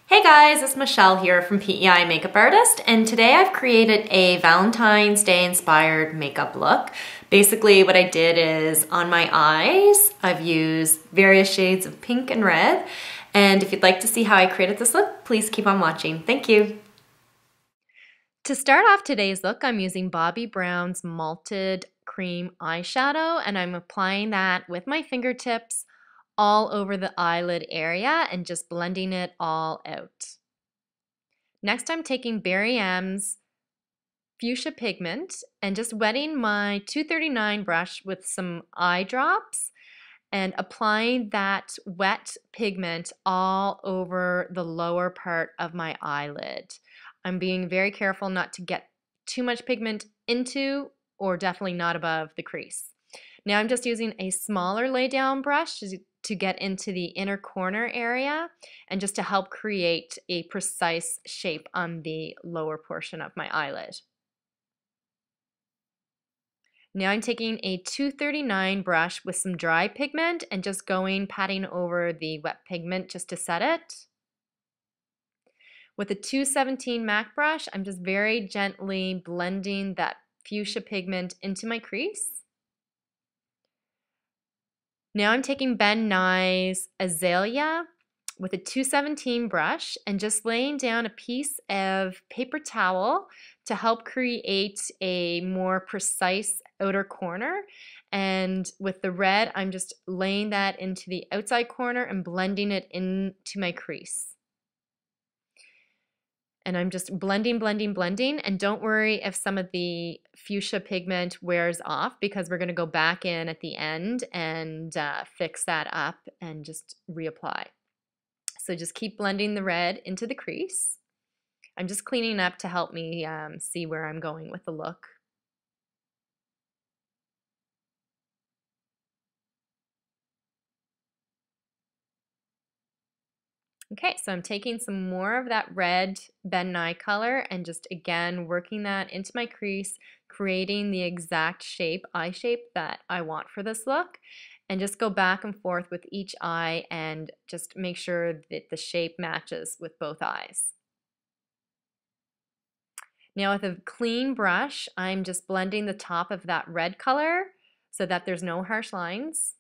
Hey guys, it's Michelle here from PEI Makeup Artist, and today I've created a Valentine's Day inspired makeup look. Basically what I did is on my eyes, I've used various shades of pink and red, and if you'd like to see how I created this look, please keep on watching. Thank you. To start off today's look, I'm using Bobbi Brown's Malted Cream eyeshadow, and I'm applying that with my fingertips all over the eyelid area and just blending it all out. Next, I'm taking Barry M's fuchsia pigment and just wetting my 239 brush with some eye drops and applying that wet pigment all over the lower part of my eyelid. I'm being very careful not to get too much pigment into or definitely not above the crease. Now I'm just using a smaller lay down brush to get into the inner corner area and just to help create a precise shape on the lower portion of my eyelid. Now I'm taking a 239 brush with some dry pigment and just patting over the wet pigment just to set it. With a 217 MAC brush, I'm just very gently blending that fuchsia pigment into my crease. Now I'm taking Ben Nye's Azalea with a 217 brush and just laying down a piece of paper towel to help create a more precise outer corner. And with the red, I'm just laying that into the outside corner and blending it into my crease. And I'm just blending, and don't worry if some of the fuchsia pigment wears off because we're going to go back in at the end and fix that up and just reapply. So just keep blending the red into the crease. I'm just cleaning up to help me see where I'm going with the look. Okay, so I'm taking some more of that red Ben Nye color and just again working that into my crease, creating the exact eye shape that I want for this look. And just go back and forth with each eye and just make sure that the shape matches with both eyes. Now with a clean brush, I'm just blending the top of that red color so that there's no harsh lines.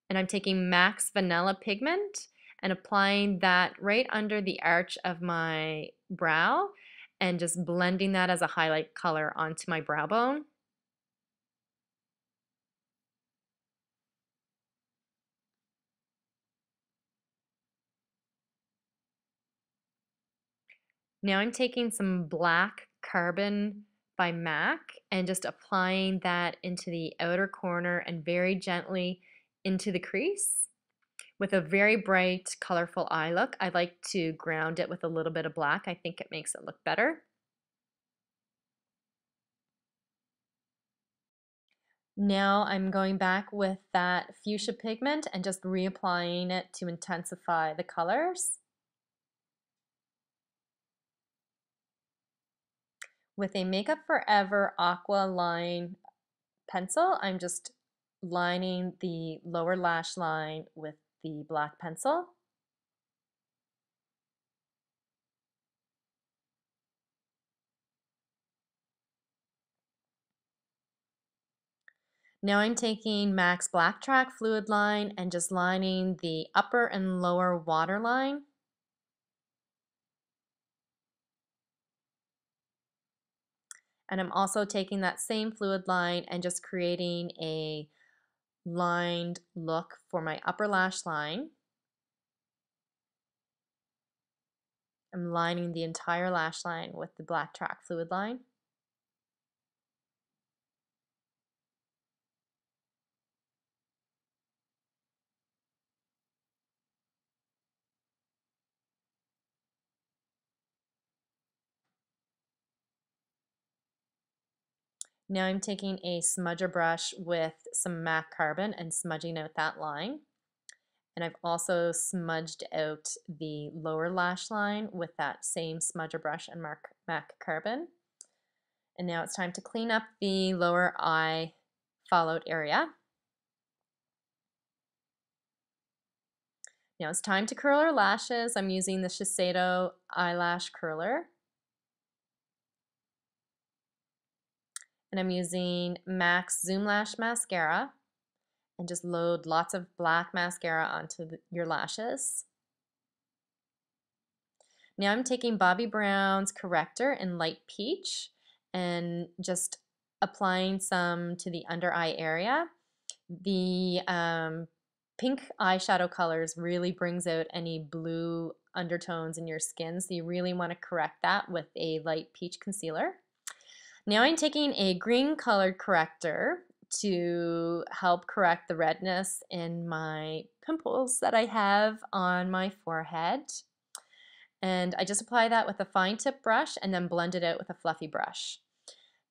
And I'm taking MAC's Vanilla Pigment and applying that right under the arch of my brow and just blending that as a highlight color onto my brow bone. Now I'm taking some Black Carbon by MAC and just applying that into the outer corner and very gently into the crease. With a very bright, colorful eye look, I like to ground it with a little bit of black. I think it makes it look better. Now I'm going back with that fuchsia pigment and just reapplying it to intensify the colors. With a Makeup Forever Aqua Line pencil, I'm just lining the lower lash line with the black pencil. Now I'm taking MAC's Black Track Fluid Line and just lining the upper and lower waterline. And I'm also taking that same fluid line and just creating a lined look for my upper lash line. I'm lining the entire lash line with the Black Track Fluid Line. Now I'm taking a smudger brush with some MAC Carbon and smudging out that line. And I've also smudged out the lower lash line with that same smudger brush and MAC Carbon. And now it's time to clean up the lower eye fallout area. Now it's time to curl our lashes. I'm using the Shiseido eyelash curler. And I'm using MAC's Zoom Lash Mascara. And just load lots of black mascara onto your lashes. Now I'm taking Bobbi Brown's corrector in light peach and just applying some to the under eye area. The pink eyeshadow colors really brings out any blue undertones in your skin, so you really want to correct that with a light peach concealer. Now I'm taking a green colored corrector to help correct the redness in my pimples that I have on my forehead. And I just apply that with a fine tip brush and then blend it out with a fluffy brush.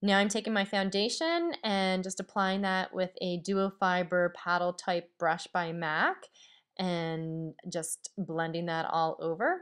Now I'm taking my foundation and just applying that with a duo fiber paddle type brush by MAC and just blending that all over.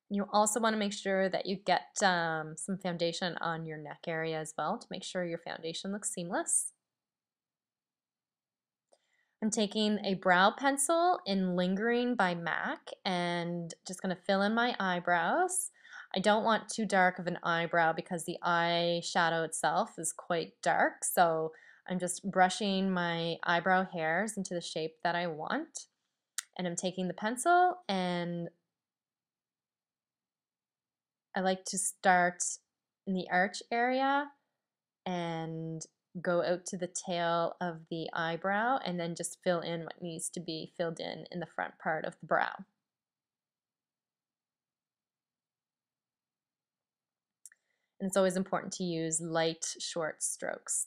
You also want to make sure that you get some foundation on your neck area as well to make sure your foundation looks seamless. I'm taking a brow pencil in Lingering by MAC and just going to fill in my eyebrows. I don't want too dark of an eyebrow because the eyeshadow itself is quite dark, so I'm just brushing my eyebrow hairs into the shape that I want. And I'm taking the pencil and I like to start in the arch area and go out to the tail of the eyebrow and then just fill in what needs to be filled in the front part of the brow. And it's always important to use light, short strokes.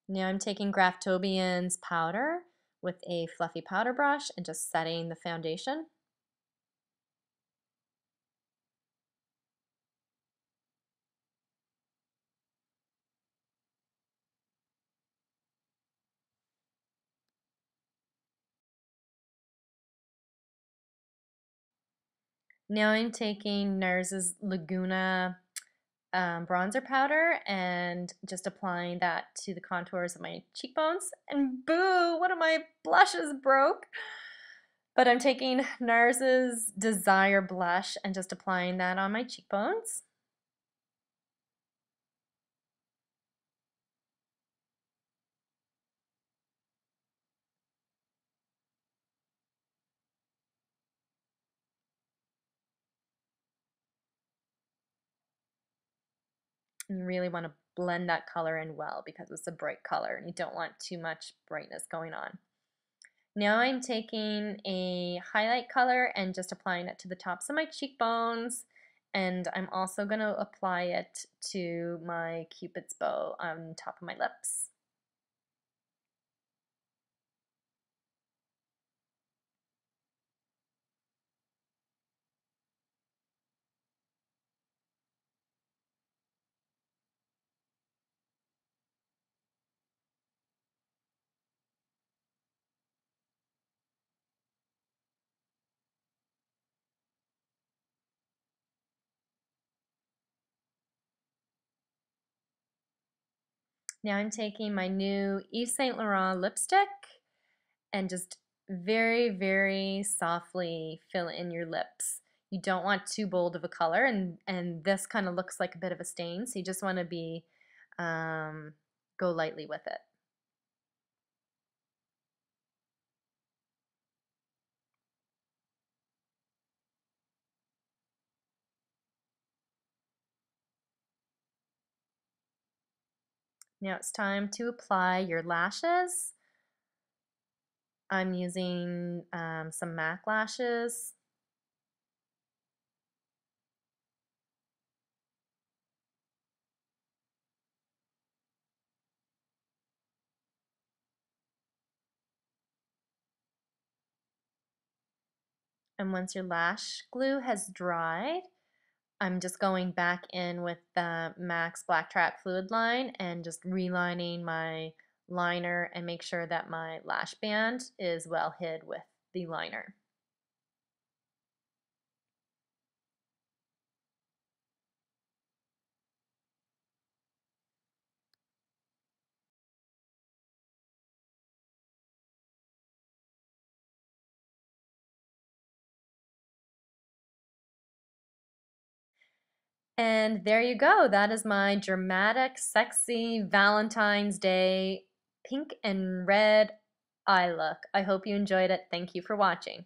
Now I'm taking Graftobian's powder with a fluffy powder brush and just setting the foundation. Now I'm taking NARS's Laguna bronzer powder and just applying that to the contours of my cheekbones. And boo, one of my blushes broke. But I'm taking NARS's Desire blush and just applying that on my cheekbones. And you really want to blend that color in well because it's a bright color and you don't want too much brightness going on. Now I'm taking a highlight color and just applying it to the tops of my cheekbones, and I'm also going to apply it to my Cupid's bow on top of my lips. Now I'm taking my new Yves Saint Laurent lipstick and just very, very softly fill in your lips. You don't want too bold of a color, and this kind of looks like a bit of a stain, so you just want to be go lightly with it. Now it's time to apply your lashes. I'm using some MAC lashes. And once your lash glue has dried, I'm just going back in with the Max Black Track Fluid Line and just relining my liner and make sure that my lash band is well hid with the liner. And there you go. That is my dramatic, sexy Valentine's Day pink and red eye look. I hope you enjoyed it. Thank you for watching.